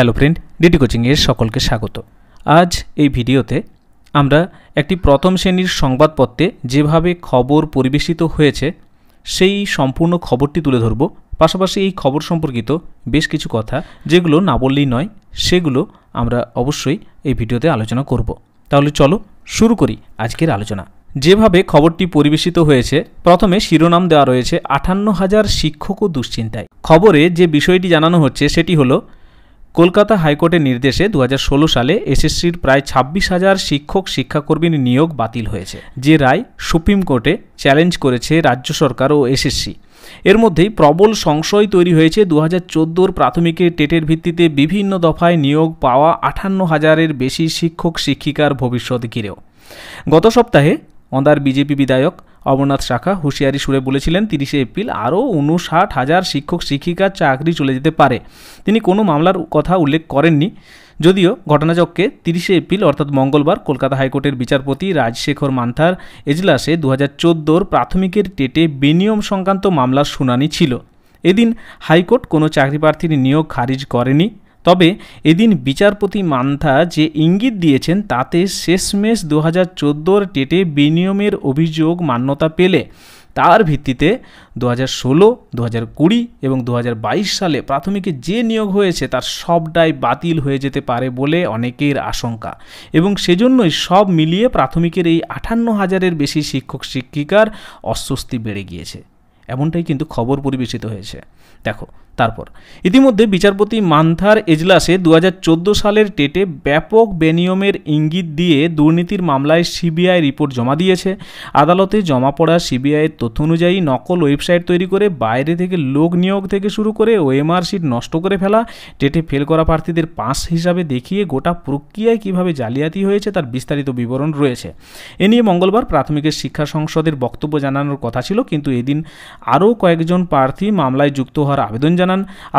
Hello friend, DT কোচিংয়ের সকলকে স্বাগত। আজ এই ভিডিওতে আমরা একটি প্রথম শ্রেণীর সংবাদপত্রে যেভাবে খবর পরিবেশিত হয়েছে সেই সম্পূর্ণ খবরটি তুলে ধরব। পাশাপাশি এই খবর সম্পর্কিত বেশ কিছু কথা যেগুলো না বললেই নয়, সেগুলো আমরা অবশ্যই এই ভিডিওতে আলোচনা করব। তাহলে চলো শুরু করি আজকের আলোচনা। যেভাবে খবরটি পরিবেশিত হয়েছে, প্রথমে শিরোনাম দেওয়া রয়েছে 58,000 শিক্ষক ও দুশ্চিন্তায়। খবরে যে বিষয়টি জানানো হচ্ছে সেটি হলো কলকাতা হাইকোর্টের নির্দেশে 2016 সালে এসএসসির প্রায় 26,000 শিক্ষক শিক্ষাকর্মীর নিয়োগ বাতিল হয়েছে, যে রায় সুপ্রিম কোর্টে চ্যালেঞ্জ করেছে রাজ্য সরকার ও এসএসসি। এর মধ্যেই প্রবল সংশয় তৈরি হয়েছে 2014 প্রাথমিকের টেটের ভিত্তিতে বিভিন্ন দফায় নিয়োগ পাওয়া 58,000-এর বেশি শিক্ষক শিক্ষিকার ভবিষ্যৎ ঘিরেও। গত সপ্তাহে অন্ধ্র বিজেপি বিধায়ক অমরনাথ শাখা হুঁশিয়ারি সুরে বলেছিলেন 30শে এপ্রিল আরও 59,000 শিক্ষক শিক্ষিকার চাকরি চলে যেতে পারে। তিনি কোনো মামলার কথা উল্লেখ করেননি, যদিও ঘটনাচক্রে 30শে এপ্রিল অর্থাৎ মঙ্গলবার কলকাতা হাইকোর্টের বিচারপতি রাজশেখর মান্থার এজলাসে 2014 প্রাথমিকের টেটে বেনিয়ম সংক্রান্ত মামলার শুনানি ছিল। এদিন হাইকোর্ট কোনো চাকরি প্রার্থীর নিয়োগ খারিজ করেনি। তবে এদিন বিচারপতি মান্থা যে ইঙ্গিত দিয়েছেন তাতে শেষমেশ 2014 টেটে বেনিয়মের অভিযোগ মান্যতা পেলে তার ভিত্তিতে 2016, 2020 এবং 2022 সালে প্রাথমিকে যে নিয়োগ হয়েছে তার সবটাই বাতিল হয়ে যেতে পারে বলে অনেকের আশঙ্কা, এবং সেজন্যই সব মিলিয়ে প্রাথমিকের এই 58,000-এর বেশি শিক্ষক শিক্ষিকার অস্বস্তি বেড়ে গিয়েছে। এমনটাই কিন্তু খবর পরিবেশিত হয়েছে। দেখো, তারপর ইতিমধ্যে বিচারপতি মান্থার এজলাসে 2014 সালের টেটে ব্যাপক বেনিয়মের ইঙ্গিত দিয়ে দুর্নীতির মামলায় সিবিআই রিপোর্ট জমা দিয়েছে। আদালতে জমা পড়া সিবিআইয়ের তথ্য অনুযায়ী নকল ওয়েবসাইট তৈরি করে বাইরে থেকে লোক নিয়োগ থেকে শুরু করে ওএমআর শিট নষ্ট করে ফেলা, টেটে ফেল করা প্রার্থীদের পাস হিসাবে দেখিয়ে গোটা প্রক্রিয়ায় কীভাবে জালিয়াতি হয়েছে তার বিস্তারিত বিবরণ রয়েছে। এ নিয়ে মঙ্গলবার প্রাথমিকের শিক্ষা সংসদের বক্তব্য জানানোর কথা ছিল, কিন্তু এদিন আরও কয়েকজন প্রার্থী মামলায় যুক্ত হওয়ার আবেদন জানান।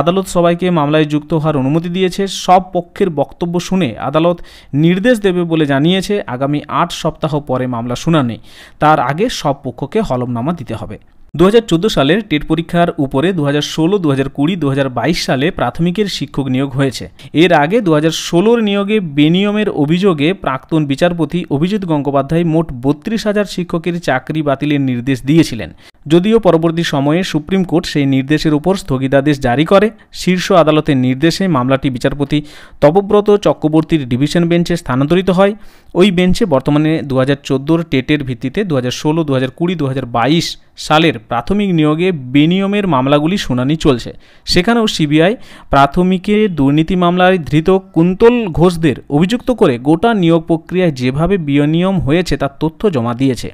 আদালত সবাইকে মামলায় যুক্ত হওয়ার অনুমতি দিয়েছে। সব পক্ষের বক্তব্য শুনে আদালত নির্দেশ দেবে বলে জানিয়েছে। আগামী 8 সপ্তাহ পরে মামলা শুনানি, তার আগে সব পক্ষকে হলফনামা দিতে হবে। 2014 সালের টেট পরীক্ষার উপরে 2016, 2020, 2022 সালে প্রাথমিকের শিক্ষক নিয়োগ হয়েছে। এর আগে 2016 নিয়োগে বেনিয়মের অভিযোগে প্রাক্তন বিচারপতি অভিজিৎ গঙ্গোপাধ্যায় মোট 32,000 শিক্ষকের চাকরি বাতিলের নির্দেশ দিয়েছিলেন। যদিও পরবর্তী সময়ে সুপ্রিম কোর্ট সেই নির্দেশের উপর স্থগিতাদেশ জারি করে। শীর্ষ আদালতের নির্দেশে মামলাটি বিচারপতি তপব্রত চক্রবর্তীর ডিভিশন বেঞ্চে স্থানান্তরিত হয়। ওই বেঞ্চে বর্তমানে 2014 টেটের ভিত্তিতে 2016, 2020, 2022 সালের প্রাথমিক নিয়োগে বেনিয়মের মামলাগুলি শুনানি চলছে। সেখানেও সিবিআই প্রাথমিকের দুর্নীতি মামলায় ধৃত কুন্তল ঘোষদের অভিযুক্ত করে গোটা নিয়োগ প্রক্রিয়ায় যেভাবে বেনিয়ম হয়েছে তার তথ্য জমা দিয়েছে।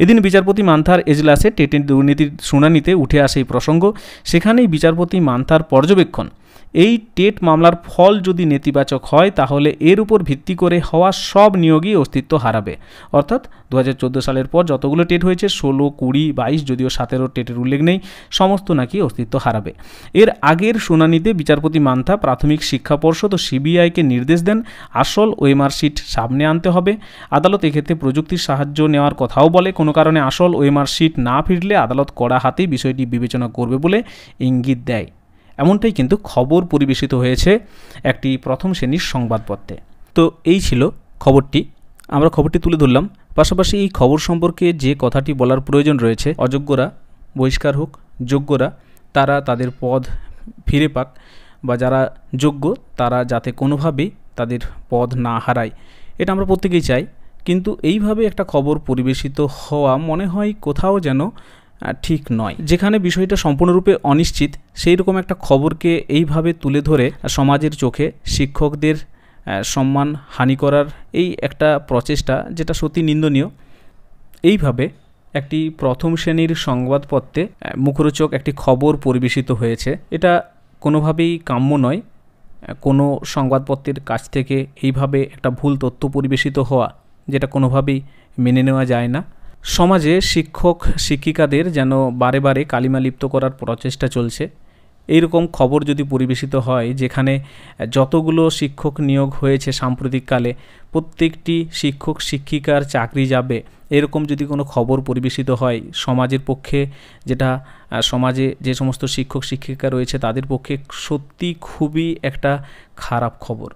এদিন বিচারপতি মান্থার এজলাসে টেটের দুর্নীতির শুনানিতে উঠে আসে এই প্রসঙ্গ। সেখানেই বিচারপতি মান্থার পর্যবেক্ষণ, এই টেট মামলার ফল যদি নেতিবাচক হয় তাহলে এর উপর ভিত্তি করে হওয়া সব নিয়োগই অস্তিত্ব হারাবে। অর্থাৎ 2014 সালের পর যতগুলো টেট হয়েছে 16, 20, 22, যদিও 17 টেটের উল্লেখ নেই, সমস্ত নাকি অস্তিত্ব হারাবে। এর আগের শুনানিতে বিচারপতি মান্থা প্রাথমিক শিক্ষা পর্ষদ ও সিবিআইকে নির্দেশ দেন আসল ওএমআর শিট সামনে আনতে হবে। আদালত এক্ষেত্রে প্রযুক্তির সাহায্য নেওয়ার কথাও বলে। কোনো কারণে আসল ওএমআর শিট না ফিরলে আদালত কড়া হাতেই বিষয়টি বিবেচনা করবে বলে ইঙ্গিত দেয়। এমনটাই কিন্তু খবর পরিবেশিত হয়েছে একটি প্রথম শ্রেণীর সংবাদপত্রে। তো এই ছিল খবরটি, আমরা খবরটি তুলে ধরলাম। পাশাপাশি এই খবর সম্পর্কে যে কথাটি বলার প্রয়োজন রয়েছে, অযোগ্যরা বহিষ্কার হোক, যোগ্যরা তারা তাদের পদ ফিরে পাক, বা যারা যোগ্য তারা যাতে কোনোভাবেই তাদের পদ না হারায়, এটা আমরা প্রত্যেকেই চাই। কিন্তু এইভাবে একটা খবর পরিবেশিত হওয়া মনে হয় কোথাও যেন ঠিক নয়। যেখানে বিষয়টা সম্পূর্ণরূপে অনিশ্চিত, সেই রকম একটা খবরকে এইভাবে তুলে ধরে সমাজের চোখে শিক্ষকদের সম্মান হানি করার এই একটা প্রচেষ্টা, যেটা সত্যি নিন্দনীয়। এইভাবে একটি প্রথম শ্রেণীর সংবাদপত্রে মুখরোচক একটি খবর পরিবেশিত হয়েছে, এটা কোনোভাবেই কাম্য নয়। কোনো সংবাদপত্রের কাছ থেকে এইভাবে একটা ভুল তথ্য পরিবেশিত হওয়া, যেটা কোনোভাবেই মেনে নেওয়া যায় না। সমাজে শিক্ষক শিক্ষিকাদের যেন বারে বারে কালিমা লিপ্ত করার প্রচেষ্টা চলছে, এইরকম খবর যদি পরিবেশিত হয় যেখানে যতগুলো শিক্ষক নিয়োগ হয়েছে সাম্প্রতিককালে প্রত্যেকটি শিক্ষক শিক্ষিকার চাকরি যাবে, এরকম যদি কোনো খবর পরিবেশিত হয় সমাজের পক্ষে, যেটা সমাজে যে সমস্ত শিক্ষক শিক্ষিকা রয়েছে তাদের পক্ষে সত্যি খুবই একটা খারাপ খবর।